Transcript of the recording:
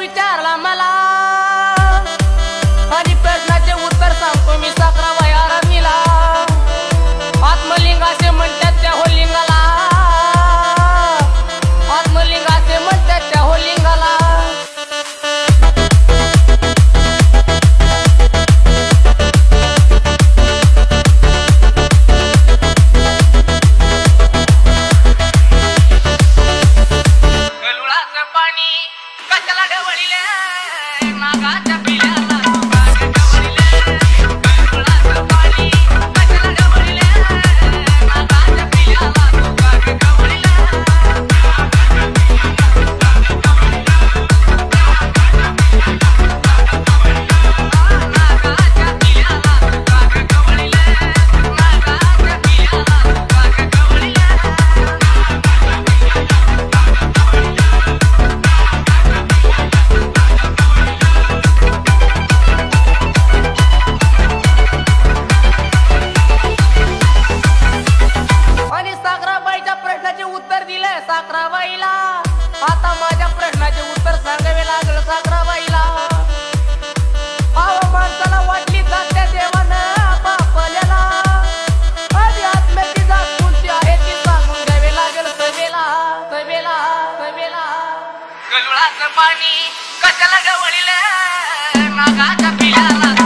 विचारला मला आणि प्रश्नाचे उत्तर सांगतो मी साखराबाई आरामीला। आत्मलिंग असे म्हणतात त्या होलिंगाला, आत्मलिंग असे म्हणतात त्या होलिंगाला। गलुळाचं पाणी कशाला ढवळीले नागाच्या पिल्याला उत्तर दिले साखराबाईला। आता माझ्या प्रश्नाचे उत्तर सांगावे लागलं साखराबाईला। माणसाला वाटली जाते देवानं बापल्याला, आणि आत्म्याची जात कोणती आहे ती सांगून द्यावे लागेल सभेला सभेला सभेला। गलुळाचं पाणी कशाला ढवळीले नागाच्या पिल्याला